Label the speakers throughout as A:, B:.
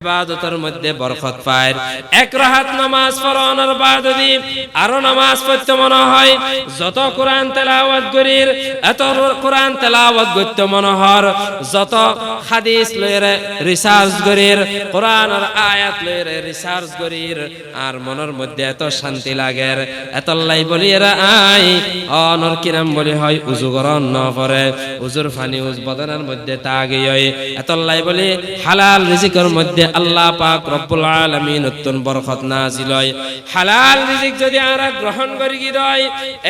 A: ইবাদতের মধ্যে বরকত পায়। এক রাকাত নামাজ পড়ানোর বাদে আরো নামাজ পড়তে মনে হয়, যত কোরআন তেলাওয়াত করির এত কোরআন তেলাওয়াত করতে মনে হয়, যত হাদিস লইরে রিসার্চ করির কোরআনের আয়াত লইরে রিসার্চ করির আর মনের মধ্যে এত শান্তি লাগে। এতলাই বলি এরা আই অনর কিরাম বলি হয় উজু করন না পড়ে উজুর ফানি উজ বদনের মধ্যে তাগি হয়। এতলাই বলি হালাল রিজিকের মধ্যে আল্লাহ পাক রব্বুল আলামিন নতুন বরকত নাজিল হয়। হালাল রিজিক যদি আমরা গ্রহণ করি কি হয়,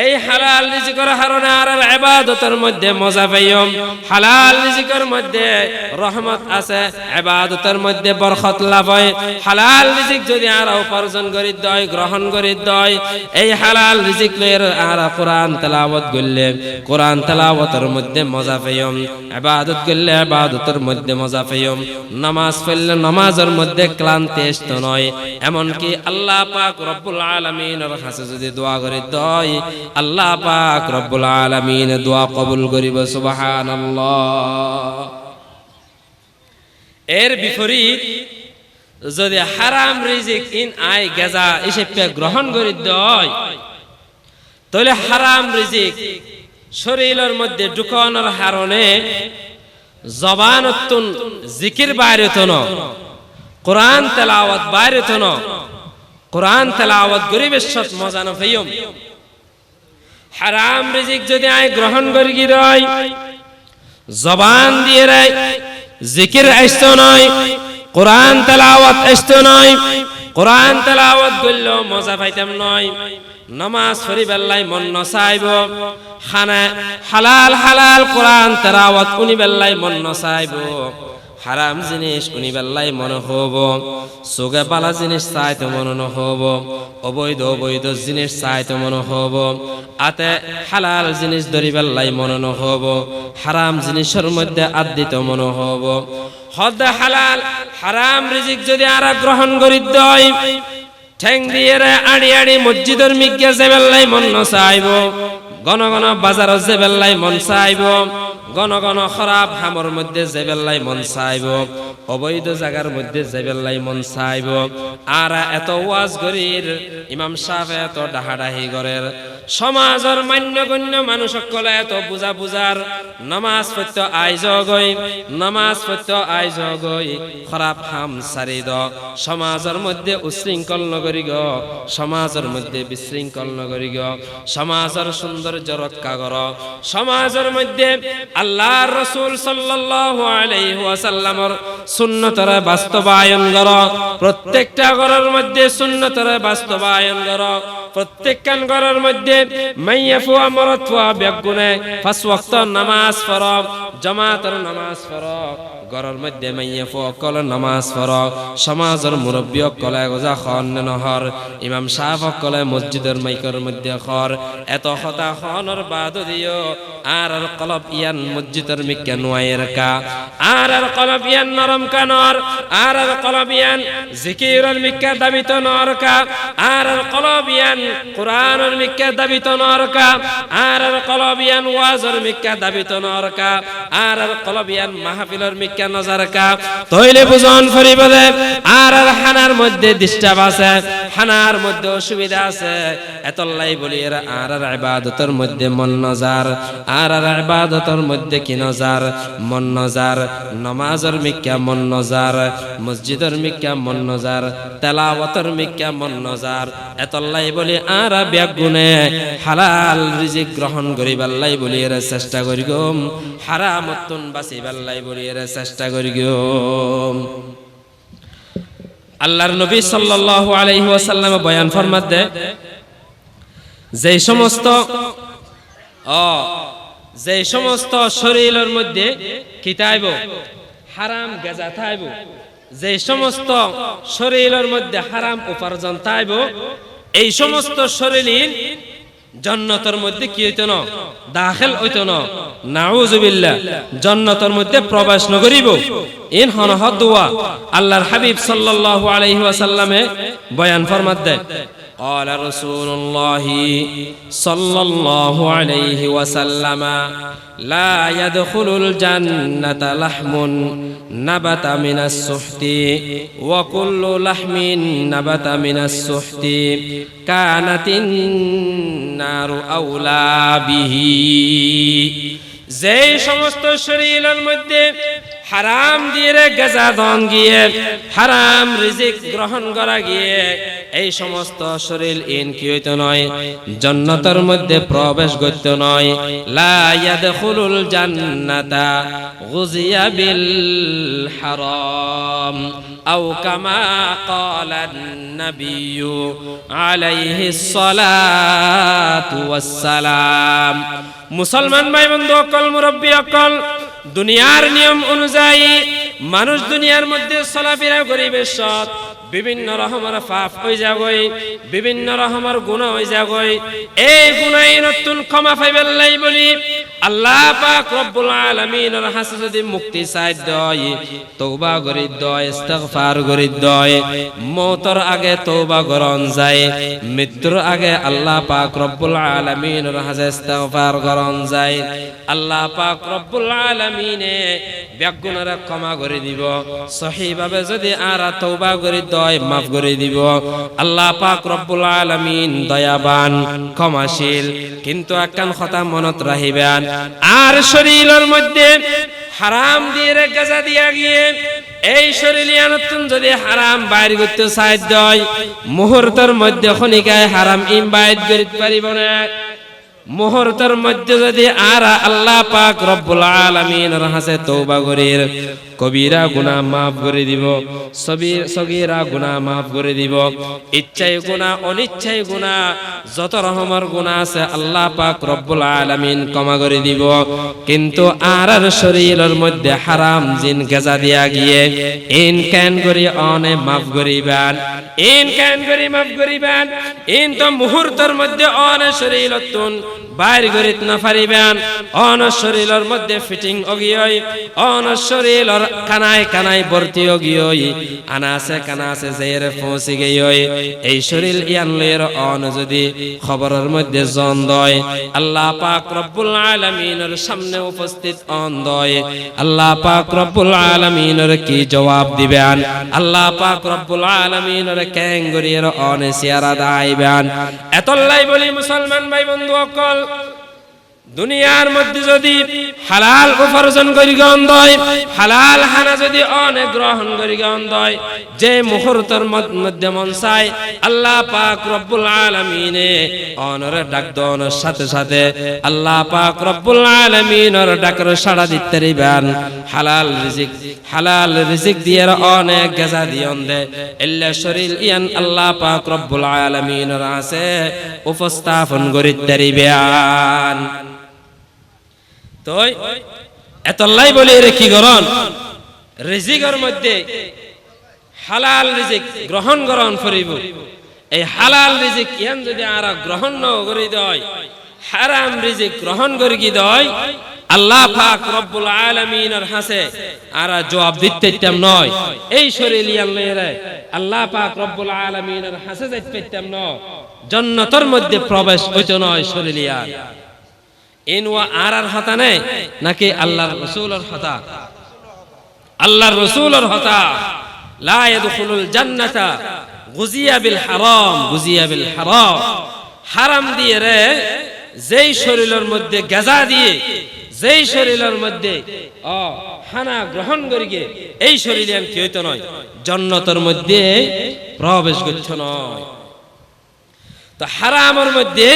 A: এই হালাল রিজিকের কারণে আর ইবাদতের মধ্যে মজা পাইম। হালাল রিজিকের মধ্যে রহমত আছে, ইবাদতের মধ্যে বরকত লাভ হয়। হালাল রিজিক যদি আমরা উপার্জন করি দয় গ্রহণ করি দয়, এই হালাল রিজিক লয়ের আর কোরআন তেলাওয়াত করলে কোরআন তেলাওয়াতের মধ্যে মজা পাইম, ইবাদত করলে ইবাদতের মধ্যে মজা পাইম, নামাজ পড়লে নামাজের মধ্যে ক্লান্তি আসতো নয়। এমনকি আল্লাহ পাক রব্বুল আলামিনের কাছে যদি দোয়া করি দয়, আল্লাহ পাক রব্বুল আলামিন দোয়া কবুল করিব। সুবহানাল্লাহ। এর বিপরীত যদি হারাম রিজিক ইন আই গেজা হিসেবে গ্রহণ করি দয়, তাহলে হারাম রিজিক শরীরের মধ্যে ঢুকানোর কারণে জবানতুন জিকির বাইরে তো না, কোরআন তেলাওয়াত বাইরে তো না, কোরআন তেলাওয়াত গরিবের সাথে মজা না পাইম। হারাম রিজিক যদি আই গ্রহণ করি কি রয়, জবান দিয়ে রায় জিকির আসতো নয়, কোরআন তেলাওয়াত আসতো নয়, কোরআন তেলাওয়াত করলে মজা পাইতাম নয়, নামাজ পড়ি বেল্লাই মন নসাইব, খানা হালাল হালাল কোরআন তেলাওয়াত উনি বেল্লাই মন নসাইব, হারাম জিনিস উনি বেল্লাই মনে হব, সোগে পালা জিনিস চাইতে মনে নহব, অবৈধ অবৈধ জিনিস চাইতে মনে হব, আতে হালাল জিনিস ধরি বেল্লাই মনে নহব, হারাম জিনিসের মধ্যে আদিত মনে হব। হদ হালাল হারাম রিজিক যদি আরা গ্রহণ করি দয়, ঠ্যাং দিয়ে আড়ি আড়ি মসজিদের মিজ্ঞা জেবেল্লাই মন চাইব, গণ গণ বাজার জেবেল্লাই মন চাইব, গণ গণ খারাপ হামর মধ্যে জেবেল্লাই মন চাইব, অবৈধ জায়গার মধ্যে জেবেল্লাই মন চাইব। আর এত ওয়াজ গরির ইমাম সাহেব এত ডাহাডাহি গরের, সমাজের মান্যগণ্য মানুষ সকলে এত বুঝা বুঝার নামাজ পড়তে আইজ গই, নামাজ পড়তে আইজ গই, খারাপ হাম সারি দ, সমাজের মধ্যে উশৃঙ্খল নগরী গ, সমাজের মধ্যে বিশৃঙ্খল নগরী গ, সমাজের সৌন্দর্য রক্ষা কর, সমাজের মধ্যে আল্লাহর রাসূল সাল্লাল্লাহু আলাইহি ওয়াসাল্লামের সুন্নতরে বাস্তবায়ন কর, প্রত্যেকটা ঘরের মধ্যে সুন্নতরে বাস্তবায়ন কর, প্রত্যেকখান ঘরের মধ্যে মাইয়াফু আমরতওয়া বেগুনে পাঁচ ওয়াক্ত নামাজ পড়ো, জামাতের নামাজ পড়ো, ঘরের মধ্যে মাইয়াফু অকল নামাজ পড়ো, সমাজের মুরব্বী অকলে গোজা খন নহর, ইমাম সাহেব অকলে মসজিদের মাইকের মধ্যে খর, এত কথা খনের বাদ দিও আর কলব ইয়ান মসজিদের মিক্কা নোয়ের কা, আর কলব ইয়ান নরম কানর, আর কলব ইয়ান জিকিরের মিক্কা দাবিত নর কা, আর কলব ইয়ান কোরআনের মিক্কা দাবিত নর কা, আর কলব ইয়ান ওয়াজের মিক্কা দাবিত নর কা, আর কলব ইয়ান মাহফিলের মিক্কা নজর কা, তইলে বুঝন ফরিবলে আর হানার মধ্যে ডিস্টার্ব আছে, হানার মধ্যে অসুবিধা আছে। এতলাই বলি এরা আর ইবাদতের মধ্যে মন নজার, আর ইবাদতের মধ্যে কি নজার, মন নজার, নামাজের মিক্কা মন নজার, মসজিদের মিক্কা মন নজার, তেলাওয়াতের মিক্কা মন নজার। এতলাই বলি আর বেগুনে হালাল রিজিক গ্রহণ করিবাল্লাই বলি এর চেষ্টা করি গম, হারামতুন বাঁচিবাল্লাই বলি এর চেষ্টা করি গম। আল্লাহর নবী সাল্লাল্লাহু আলাইহি ওয়াসাল্লাম বয়ান ফরমাতে, যে সমস্ত শরীরের মধ্যে কি তাইব হারাম গাজা তাইব, যে সমস্ত শরীরের মধ্যে হারাম উপার্জন তাইব, এই সমস্ত শরীর জান্নাতের মধ্যে কি হইতো না, দাখিল হইতো না, নাউযুবিল্লাহ, জান্নাতের মধ্যে প্রবেশ ন করিব। ইন হনহ দোয়া আল্লাহর হাবিব সাল্লাল্লাহু আলাইহি ওয়াসাল্লামে বয়ান ফরমাত দেয়, قال رسول الله صلى الله عليه وسلم لا يدخل الجنة لحم নাবাতা মিনাস সুহতি ওয়া কুল্লু লাহমিন নাবাতা মিনাস সুহতি কানাতিন নারু আউলা বিহি। যে সমস্ত শরীরের মধ্যে হারাম দিয়ে গেজাদন গিয়ে হারাম রিজিক গ্রহণ করা গিয়ে এই সমস্ত শরীর ইন কি হইতো নয়, জান্নাতের মধ্যে প্রবেশ করত নয়। লা ইয়াদখুলুল জান্নাতা গুজিয়া বিল হারাম আও কামা ক্বালান নাবিয়্যু আলাইহিস সালাতু ওয়াস সালাম। মুসলমান ভাই বন্ধু অকল, মুরব্বী অকল, দুনিয়ার নিয়ম অনুযায়ী মানুষ দুনিয়ার মধ্যে চলাফেরা করিবে সৎ, বিভিন্ন রকমের পাপ হয়ে যাগই, বিভিন্ন রকমের গুনাহ হয়ে যাগই। এই গুনাহ নতুন ক্ষমা পাইবেন লাই বলি আল্লাহ পাক রব্বুল আলামিনের কাছে যদি মুক্তি চাই দয়, তওবা করি দয়, ইস্তিগফার করি দয়, মওতর আগে তওবা করন যায়, মৃত্যুর আগে আল্লাহ পাক রব্বুল আলামিনের কাছে ইস্তিগফার করন যায়। আল্লাহ পাক রব্বুল আলামিনে বেগুনার ক্ষমা করে দিব, সহিভাবে যদি আর তওবা করি দয় মাফ করে দিব। আল্লাহ পাক রব্বুল আলামিন দয়াবান, ক্ষমাশীল। কিন্তু একখান কথা মনত রাখিবেন, আর শরীরের মধ্যে হারাম দিয়ে গাজা দিয়া গিয়ে এই শরীরিয়ানতুন যদি হারাম বাইর করতে চাই দয়, মুহূর্তের মধ্যে খনিকায় হারাম ইম বাইর করিতে পারিব না। মুহূর্তের মধ্যে যদি আর আল্লাহ পাক রব্বুল আলামিনের কাছে তওবা করির, কবিরা গুনাহ মাফ করে দিব, সগীরা গুনাহ মাফ করে দিব, ইচ্ছায় গুনাহ অনিচ্ছায় গুনাহ যত রকমের গুনাহ আছে আল্লাহ পাক রব্বুল আলামিন ক্ষমা করে দিব। কিন্তু আর শরীরের মধ্যে হারাম জিন গেজা দিয়া গিয়ে ইন ক্যান করি অনে মাফ করিবেন, ইন ক্যান করি মাফ করিবেন। ইন তো মুহূর্তের মধ্যে অনে শরীরতুন বাইর করিত না পারিবেন, অন শরীরের মধ্যে ফিটিং অগিয়ই, অন শরীরের কানায় কানায় ভর্তি অগিয়ই, আনাসে কানাসে জের পৌঁছে গিয়ই। এই শরীর ইয়ানলের অন যদি খবরের মধ্যে জন দয়, আল্লাহ পাক রব্বুল আলামিনের সামনে উপস্থিত অন দয়, আল্লাহ পাক রব্বুল আলামিনের কি জবাব দিবেন? আল্লাহ পাক রব্বুল আলামিনের ক্যাঙ্গরির অন সিয়ারা দাইবেন। এতলাই বলি মুসলমান ভাই বন্ধু অকল, দুনিয়ার মধ্যে যদি হালাল উপার্জন করি গন্ধয়, হালাল হানা যদি অনেক গ্রহণ করি গন্ধয়, যে মুহূর্তের মধ্যে মন চায় আল্লাহ পাক রব্বুল আলামিনে অনরে ডাক দনের সাথে সাথে আল্লাহ পাক রব্বুল আলামিনের ডাকের সাড়া দিতে পারিবেন। হালাল রিজিক দিয়ে অনেক গেজা দিয়ন দে এল্লা শরীর ইয়ান আল্লাহ পাক রব্বুল আলামিনের আছে উপস্থাপন করিতে পারিবেন। তোই এতলাই বলি রে কি করন, রিজিকের মধ্যে হালাল রিজিক গ্রহণ করিব। এই হালাল রিজিক ইয়ান যদি আর গ্রহণ ন করি দয়, হারাম রিজিক গ্রহণ করি কি দয়, আল্লাহ পাক রব্বুল আলামিনের কাছে আর জবাব দিতে পারতাম নয়। এই শরীর ইয়ান লইরে আল্লাহ পাক রব্বুল আলামিনের কাছে যাইতে পারতাম নয়, জান্নাতের মধ্যে প্রবেশ হইতো নয় শরীর ইয়ান। ইনওয়া আর হতা নেই নাকি আল্লাহর রাসূলের হতা? আল্লাহর রাসূলের হতা। লা ইয়াদখুলুল জান্নাতা গুজিয়া বিল হারাম, গুজিয়া বিল হারাম। হারাম দিয়ে রে যেই শরীরের মধ্যে গাজা দিয়ে, যেই শরীরের মধ্যে হানা গ্রহণ করিগে এই শরীর কি হইতো নয়, জান্নাতের মধ্যে প্রবেশ করতে নয়। তো হারামের মধ্যে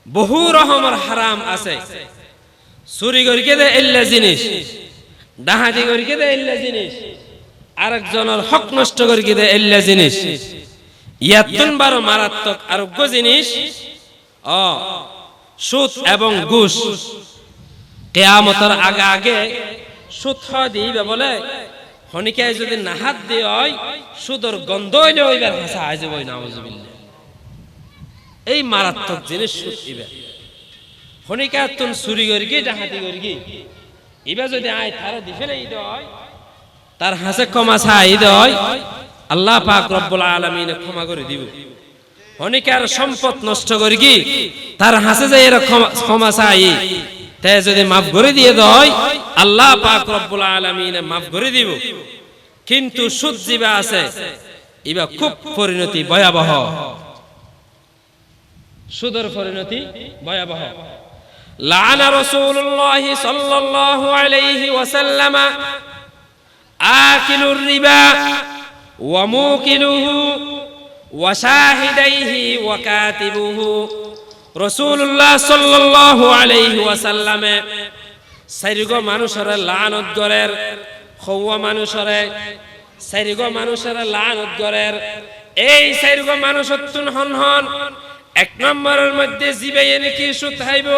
A: বহু রকমের হারাম আছে। চুরি করিকে দে এল্লা জিনিস, ডাহাতি করিকে দে এল্লা জিনিস, আরেকজনের হক নষ্ট করিকে দে এল্লা জিনিস। ইয়াতুন বারো মারাত্মক আরোগ্য জিনিস সুদ এবং ঘুষ। কিয়ামতের আগে আগে সুদ দিবে বলে হনিকায় যদি নাহাত দিয়ে হয় সুদর গন্ধ হইলে ওইবার ভাষা আজ বই নাউজুবিল্লাহ। এই মারাত্মক জিনিস সুদ দিবে হনিকা তুন চুরি করি ডাহাতি করি ইবা যদি আয় তারা দি ফেলে হয় তার হাসে ক্ষমা চাই দেয়, আল্লাহ পাক রব্বুল আলামিন ক্ষমা করে দিব। হনিকার সম্পদ নষ্ট করি তার হাসে যে এর ক্ষমা চাই তে যদি মাফ করে দিয়ে দেয় আল্লাহ পাক রব্বুল আলামিন মাফ করে দিব। কিন্তু সুদ জিবা আছে, ইবা খুব পরিণতি ভয়াবহ, সুদের পরিণতি ভয়াবহ। লাআনা রাসূলুল্লাহ সাল্লাল্লাহু আলাইহি ওয়াসাল্লাম আকিলুর রিবা ওয়া মুকিলুহু ওয়া শাহিদাইহি ওয়া কাতিবুহু। রাসূলুল্লাহ সাল্লাল্লাহু আলাইহি ওয়াসাল্লামে চারিগো মানুষের লানত করের, খওয়া মানুষের চারিগো মানুষের লানত করের। এই চারিগো মানুষ হচ্ছেন হন হন। এক নম্বরের মধ্যে জিবাই নাকি সুদ খাইব,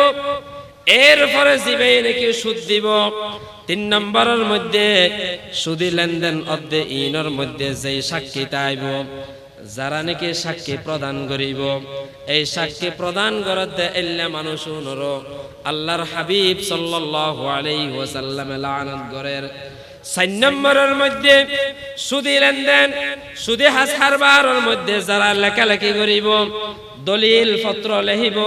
A: এরপরে জিবাই নাকি সুদ দিব। তিন নম্বরের মধ্যে সুদি লেনদেন অর্ধে ইনের মধ্যে যেই সাক্ষী তাইব, যারা নাকি সাক্ষী প্রদান করিব, এই সাক্ষী প্রদান করতে এল্লা মানুষ নর আল্লাহর হাবিব সাল্লাল্লাহু আলাইহি ওয়াসাল্লামে লানত করের। ৪ নম্বরের মধ্যে সুদি লেনদেন, সুদি হারবারের মধ্যে যারা লেখালেখি করিব, দলিল পত্র লিখিব,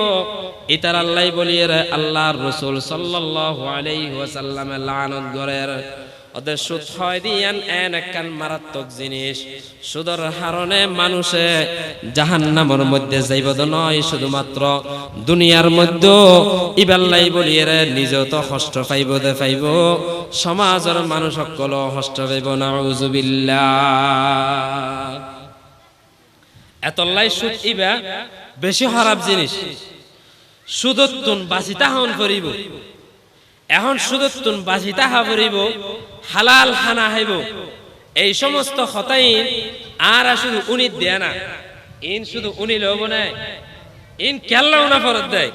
A: ইতার আল্লাহ বলিয়ে আল্লাহর রাসূল সাল্লাল্লাহু আলাইহি ওয়াসাল্লামে লানত করের। ওদের সুদ হয় দিয়ান একখান মারাত্মক জিনিস। সুদের হারণে মানুষে জাহান্নামের মধ্যে যাইব নয়, শুধুমাত্র দুনিয়ার মধ্যে ইবাল্লাই বলিয়ে নিজেও তো কষ্ট পাইব, পাইব সমাজের মানুষ সকল কষ্ট পাইব। নাউযুবিল্লাহ। এতলাই সুদ ইবা বেশি খারাপ জিনিস। সুদত্তুন বাঁচিতা হন করিব, এখন সুদত্তুন বাঁচিতা হা করিব, হালাল খানা খাইব। এই সমস্ত খতাইন আর শুধু উনি দেয় না, ইন শুধু উনি লব না, ইন কেল্লাও না ফরত দেয়।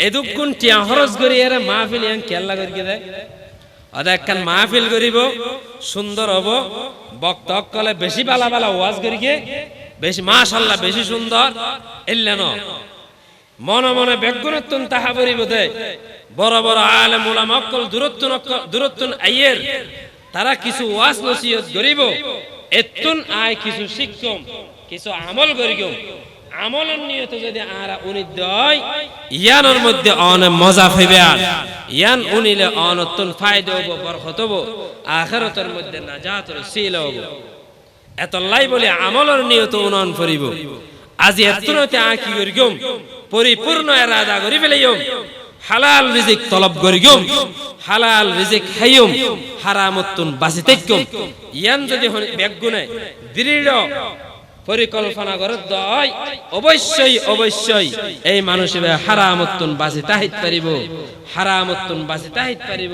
A: এদুকুন টিয়া খরচ করি এর মাহফিল ইয়ান কেল্লা করি দেয়। ওদের একখান মাহফিল করিব, সুন্দর হব, বক্তা কলে বেশি বালা বালা ওয়াজ করিকে, বেশি মাশাআল্লাহ বেশি সুন্দর এলেন মনে মনে বেগুনতুন তাহা করিব দেয়। বড় বড় আলেম উলামা অকল দূরত্বন আইয়ের, তারা কিছু ওয়াজ নসিহত করিব, এতুন আয় কিছু শিক্ষম, কিছু আমল করিব। আমলের নিয়ত যদি আরা উনি দেয়, ইয়ানোর মধ্যে অন মজা পাইবে, আর ইয়ান উনিলে অনতুন ফায়দা হবো, বরকত হবো, আখিরাতের মধ্যে নাজাত রসিল হবো। এতলাই বলে আমলের নিয়ত উন্নয়ন করিব। আজি এতনতে আ কি করিগম, পরিপূর্ণ ইরাদা করি ফেলাইম, হালাল রিজিক তলব করিগম, হালাল রিজিক খাইম, হারামতুন বাঁচি থাকম। ইয়ান যদি বেগুনে দৃঢ় পরিকল্পনা করে দয়, অবশ্যই অবশ্যই এই মানুষের হারামতুন বাঁচি তাহিত পারিব, হারামতুন বাঁচি তাহিত পারিব,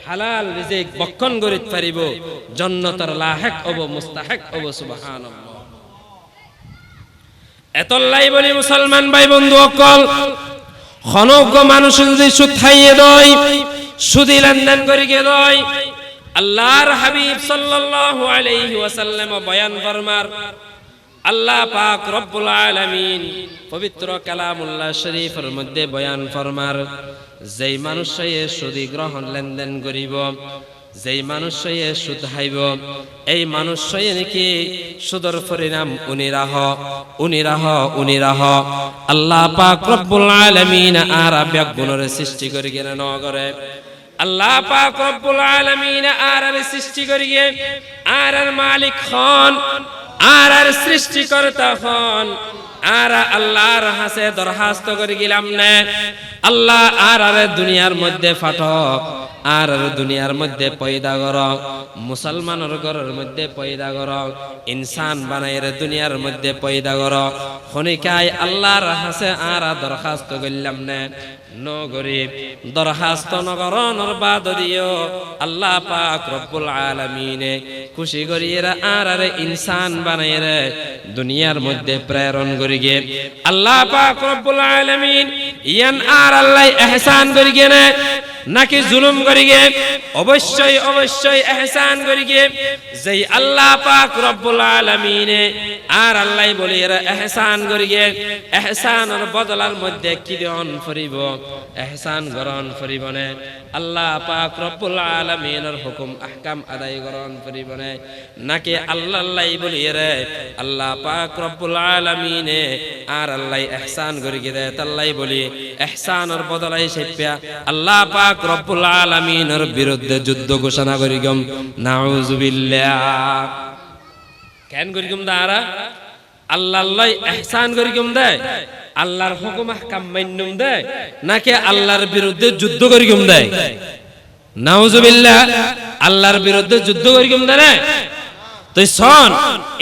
A: হালাল রিজিক বক্ষণ করিতে পারিব, জান্নাতের লাহেক হব, মুস্তাহিক হব। সুবহানাল্লাহ। এতলাই বলি মুসলমান ভাই বন্ধু অকল, খনজ্ঞ মানুষ যদি সুদ খাইয়ে দয়, সুদি লেনদেন করিকে দয়, আল্লাহর হাবিব সাল্লাল্লাহু আলাইহি ওয়াসাল্লাম বয়ান ফরমার, আল্লাহ পাক রব্বুল আলামিন পবিত্র কালামুল্লাহ শরীফের মধ্যে বয়ান ফরমার, যেই মানুষ সুদি গ্রহণ লেনদেন করিব, যেই মানুষ সুদ খাইব, এই মানুষ নাকি সুদের পরিণাম উনিরাহ উনিরাহ উনিরাহ। আল্লাহ পাক রব্বুল আলামিন আর বেগুনের সৃষ্টি করি কেন ন করে, আল্লাহ পাক রব্বুল আলামিন আর সৃষ্টি করি আর মালিক খন, আর সৃষ্টিকর্তা খন, আর আল্লাহর হাসে দরখাস্ত করে গেলাম না, আল্লাহ আর দুনিয়ার মধ্যে ফাটক, আর দুনিয়ার মধ্যে পয়দা কর, মুসলমানের ঘরের মধ্যে পয়দা কর, ইনসান বানাইরে দুনিয়ার মধ্যে পয়দা কর। খনিকায় আল্লাহর হাসে আর দরখাস্ত করলাম না, নো গরিব দরখাস্ত নগরণর বাদ দিও, আল্লাহ পাক রব্বুল আলামিনে খুশি করিয়ে আর ইনসান বানাইরে দুনিয়ার মধ্যে প্রেরণ করিগে। আল্লাহ পাক রব্বুল আলামিন ইয়ান আর আল্লাহ ইহসান করিগে না, নাকি জুলুম করিগে অবশ্যই অবশ্যই ইহসান করিগে যেই আল্লাহ পাক রব্বুল আলামিনে আর আল্লাহ বলি এরা ইহসান করিগে ইহসানের বদলার মধ্যে কি দিন ফরিব ইহসান গ্রহণ ফরিবনে আল্লাহ পাক রব্বুল আলামিনের হুকুম আহকাম আদায় গ্রহণ ফরিবনে নাকি আল্লাহ বলি রে আল্লাহ পাক রব্বুল আলামিনে আর আল্লাহ ইহসান করিগে দে আল্লাহ বলি ইহসানের বদলাই সেপ্যা আল্লাহ পাক রব্বুল আলামিনের বিরুদ্ধে যুদ্ধ ঘোষণা করিগম নাউযুবিল্লাহ কেন করিগম দারা আল্লাহ ইহসান করিগম দেয় আল্লাহর হুকুম আহকাম মান্যম দেয় নাকি আল্লাহর বিরুদ্ধে যুদ্ধ করিগম দেয় নাউযুবিল্লাহ আল্লাহর বিরুদ্ধে যুদ্ধ করিগম দেয় তো শোন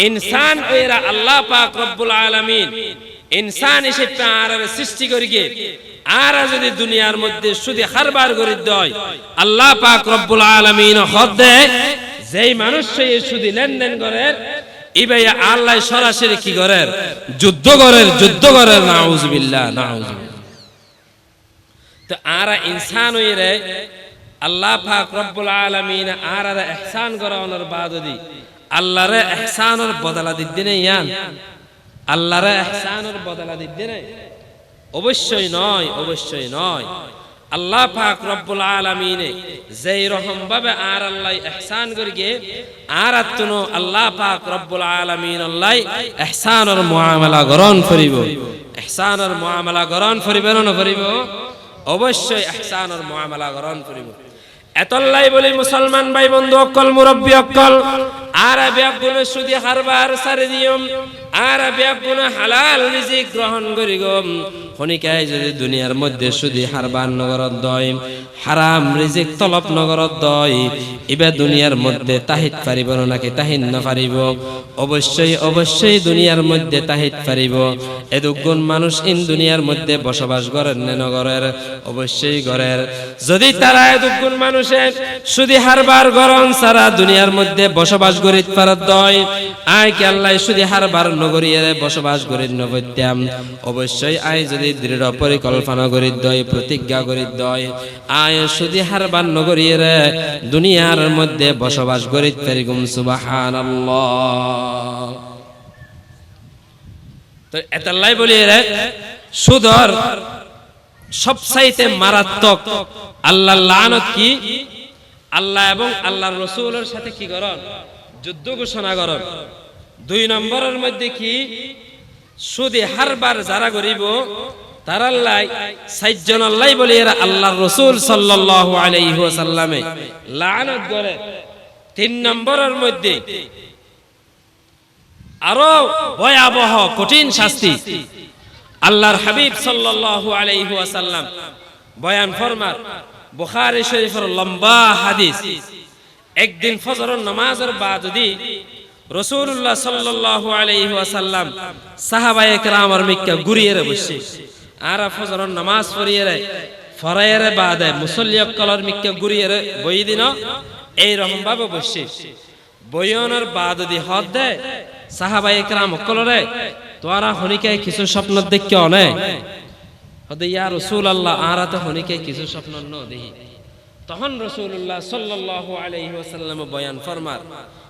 A: ইনসান এরা আল্লাহ পাক রব্বুল আলামিন ইনসান হিসেবে আর সৃষ্টি করিগে আর যদি দুনিয়ার মধ্যে শুধু হারবার করে দেয় আল্লাহ পাক রব্বুল আলামিন হদ দেয় যেই মানুষ সেই শুধু লেনদেন করে ইবাই আল্লাহ সরাসরি কি করে যুদ্ধ করে নাউযুবিল্লাহ নাউযুবিল্লাহ তো আর ইনসান হইরে আল্লাহ পাক রব্বুল আলামিন আর ইহসান করানোর বাদদি আল্লাহর ইহসানের বদলা দিতে নেই আল্লাহর ইহসানের বদলা দিতে নেই অবশ্যই নয় আল্লাহ পাক রব্বুল আলামিন যেই রকম ভাবে আর আল্লাহ ইহসান করিগে আর আত্মনো আল্লাহ পাক রব্বুল আলামিন আল্লাহ ইহসানের মুআমালা গ্রহণ করিব ইহসানের মুআমালা গ্রহণ করিব না করিব অবশ্যই ইহসানের মুআমালা গ্রহণ করিব এতল্লাই বলি মুসলমান ভাই বন্ধু অকল মুরব্বী অকল আর ব্যাগুণ সুদি হারবার সারে দিয়ম আর ব্যাগুণ হালাল রিজিক গ্রহণ করিগম খনিকায় যদি দুনিয়ার মধ্যে সুদি হারবার নগরত দয় হারাম রিজিক তলব নগরত দয় ইবা দুনিয়ার মধ্যে তাহিদ পারিব নাকি তাহিদ না পারিব অবশ্যই দুনিয়ার মধ্যে তাহিদ পারিব এদুগুণ মানুষ ইন দুনিয়ার মধ্যে বসবাস করেন না নগরের অবশ্যই ঘরের যদি তারা এদুগুণ মানুষের সুদি হারবার গরম সারা দুনিয়ার মধ্যে বসবাস করিত পারত দয় আয় কি আল্লাহ সুদি হারবার নগরীর বসবাস করিত নবত্যাম অবশ্যই আয় যদি দৃঢ় পরিকল্পনা করিত দয় প্রতিজ্ঞা করিত দয় আয় সুদি হারবার নগরীর দুনিয়ার মধ্যে বসবাস করিত পারিগুম সুবহানাল্লাহ তো এতাল্লাই বলি রে সুদর সবচাইতে মারাত্মক আল্লাহর লানত কি আল্লাহ এবং আল্লাহর রাসূলের সাথে কি করন যুদ্ধ ঘোষণা করন দুই নম্বরের মধ্যে কি সুদে হারবার যারা করিব তার আল্লাহ সাইজন আল্লাহ বলি এরা আল্লাহর রাসূল সাল্লাল্লাহু আলাইহি ওয়াসাল্লামে লানত করে তিন নম্বরের মধ্যে আরো ভয়াবহ কঠিন শাস্তি আল্লাহর হাবিব সাল্লাল্লাহু আলাইহি ওয়াসাল্লাম বয়ান ফরমান বুখারী শরীফের লম্বা হাদিস একদিন ফজরের নামাজের বাদ যদি রাসূলুল্লাহ সাল্লাল্লাহু আলাইহি ওয়াসাল্লাম সাহাবায়ে কেরামের মিক্কা ঘুরিয়ে বসে আর ফজরের নামাজ পড়িয়ে ফরায়ের বাদে মুসল্লি কলর মিক্কা ঘুরিয়ে বই দিন এই রকম ভাবে বসে বয়নের বাদ যদি হদ দেয় সাহাবায়ে কেরাম কলরে তোরা হনিকে কিছু স্বপ্ন দেখকে অনে হদে ইয়া রাসূলুল্লাহ আর তো হনিকে কিছু স্বপ্ন ন দেখি তখন রাসূলুল্লাহ সাল্লাল্লাহু আলাইহি ওয়াসাল্লাম বয়ান ফরমার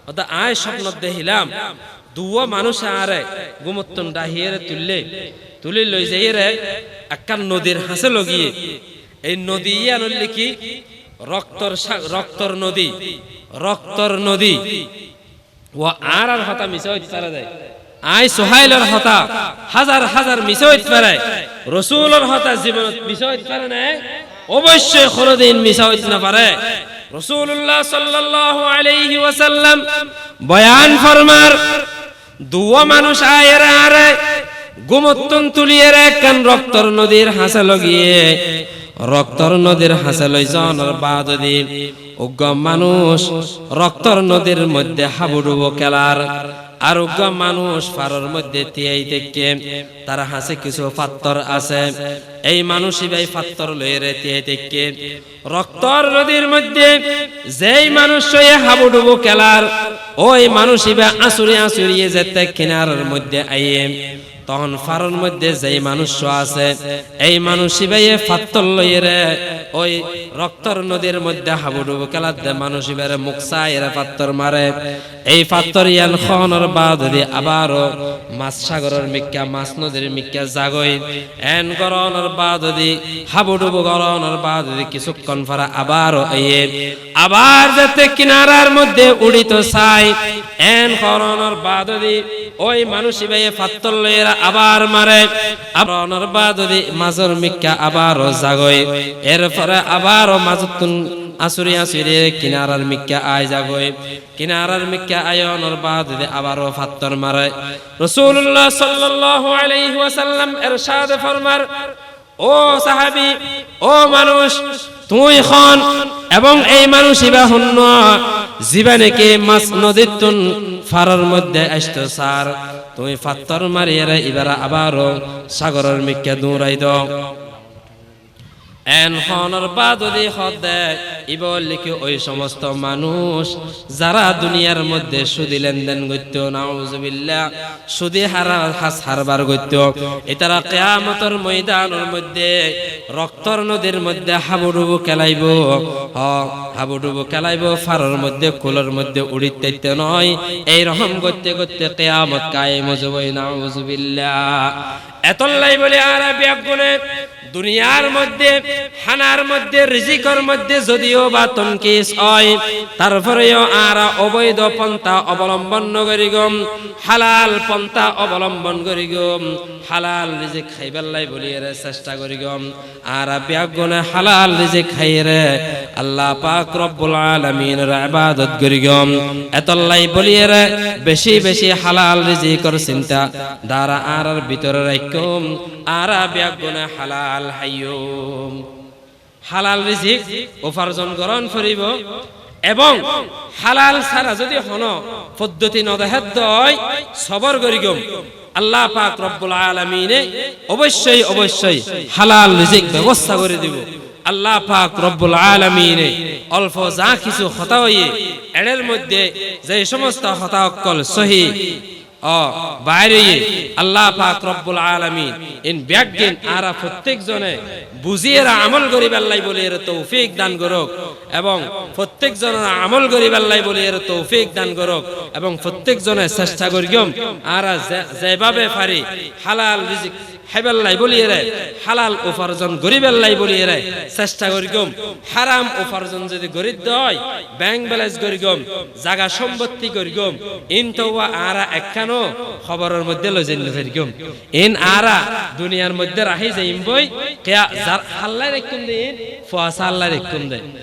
A: হদে আয় স্বপ্ন দেখিলাম দুয়া মানুষ আরে গুমত্তন ডাহিয়ে তুলে লই যাই রে একখান নদীর হাসে লগিয়ে এই নদী আনলি কি রক্তর নদী ও আর হতা মিশে হইতে পারে যায় আই সুহাইলের হতা হাজার মিশে হইতে পারে রাসূলের হতা জীবনত মিশে হইতে পারে না অবশ্যই কোনদিন মিশে হইতে না পারে রাসূলুল্লাহ সাল্লাল্লাহু আলাইহি ওয়াসাল্লাম বয়ান ফরমার দুয়া মানুষ আয়ের আরে গুমত্তন তুলিয়ে একখান রক্তর নদীর হাসে লগিয়ে রক্তর নদীর হাসে লই যাওয়ার বাদদি উগ্র মানুষ রক্তর নদীর মধ্যে হাবুডুবো খেলার আর উগ্র মানুষ পারের মধ্যে তিয়াই থেকে তার হাসে কিছু পাত্তর আছে এই মানুষই ভাই পাত্তর লয়ে রেতে থেকে রক্তর নদীর মধ্যে যেই মানুষ হয়ে হাবুডুবু খেলার ওই মানুষই ভাই আসুরি আসুরিয়ে যেতে কিনারের মধ্যে আইয়ে তখন ফারুর মধ্যে যেই মানুষ আছে এই মানুষই ভাই পাত্তর লয়ে রে ওই রক্তর নদীর মধ্যে হাবুডুবু খেলার দে মানুষই ভাই মুখ চাইরে পাত্তর মারে এই পাত্তর ইয়ান খনর বাদ দি আবারও মাছ সাগরের মিক্কা মাছ নদীর মিক্কা জাগই এন গরনের বাদ দি হাবুডুবু গরনের বাদ দি কিছুক্ষণ পরে আবারও আইয়ে আবার যাতে কিনারার মধ্যে উড়িত চাই এন গরনের বাদ দি ওই মানুষই ভাই পাত্তর লইরা আবার মারে আবার বাদ দি মাছের মিক্কা আবারও জাগই এরপরে আবারও মাছতুন আসুরি আসুরি কিনারার মিক্কা আয় জাগই কিনারার মিক্কা আয়নের বাদ দি আবারও পাত্তর মারে রাসূলুল্লাহ সাল্লাল্লাহু আলাইহি ওয়াসাল্লাম ইরশাদ ফরমার ও সাহাবী ও মানুষ তুই খন এবং এই মানুষই বা হন্য জীবনেকে মাছ নদীর তুন ফারার মধ্যে আসতো স্যার তুমি পাত্তর মারিয়ে এবার আবারও সাগরের মিক্কা দৌড়াই দাও এন হনর বাদদি হদে ইবল লিখে ওই সমস্ত মানুষ যারা দুনিয়ার মধ্যে সুদি লেনদেন করত নাউজুবিল্লাহ সুদি হারবার করত এতারা কিয়ামতের ময়দানের মধ্যে রক্তর নদীর মধ্যে হাবুডুবু খেলাইব হাবুডুবু খেলাইব ফারের মধ্যে কুলের মধ্যে উড়িতে নয় এই রকম করতে করতে কিয়ামত কায়েম হবে নাউজুবিল্লাহ এতলাই বলে আরবি আগুনে দুনিয়ার মধ্যে হানার মধ্যে রিজিকের মধ্যে যদিও বা তনকিস হয় তারপরেও আরা অবৈধ পন্থা অবলম্বন করিগম হালাল পন্থা অবলম্বন করিগম হালাল রিজিক খাইবাল্লাই বলিয়ে চেষ্টা করিগম আরা বিয়াগুনে হালাল রিজিক খাইরে আল্লাহ পাক রব্বুল আলামিনের ইবাদত করিগম এতলাই বলিয়ে বেশি বেশি হালাল রিজিকের চিন্তা দ্বারা আরার ভিতরে রাখুম আরা বিয়াগুনে হালাল হাইয়ুম হালাল রিজিক উপার্জন করন করিব এবং হালাল ছাড়া যদি হন পদ্ধতি নদেহেদ হয় সবর করিগম আল্লাহ পাক রব্বুল আলামিনে অবশ্যই অবশ্যই হালাল রিজিক ব্যবস্থা করে দিব আল্লাহ পাক রব্বুল আলামিনে অল্প যা কিছু হতা হইয়ে এর মধ্যে যে সমস্ত হতা অকল সহি বাইরে আল্লাহ পাক রব্বুল আলামিন ইন ব্যাগিন আরা প্রত্যেক জনে বুঝিয়ে আমল করিব আল্লাহ বলে এর তৌফিক দান করুক এবং প্রত্যেক জনের আমল করিব আল্লাহ বলে এর তৌফিক দান করুক এবং প্রত্যেক জনে চেষ্টা করিম আরা যেভাবে পারি হালাল রিজিক খাইবাল্লাই বলিয়ে রে হালাল উপার্জন করিবাল্লাই বলিয়ে রে চেষ্টা করিম হারাম উপার্জন যদি গরিব হয় ব্যাংক ব্যালেন্স করিম জায়গা সম্পত্তি করিম ইনতওয়া আরা একখানো খবরের মধ্যে লই যাইন করিম ইন আরা দুনিয়ার মধ্যে রাহি যাইম বই কিয়া যার আল্লাহ রেকুম দেন ফুয়াসা আল্লাহ রেকুম দেন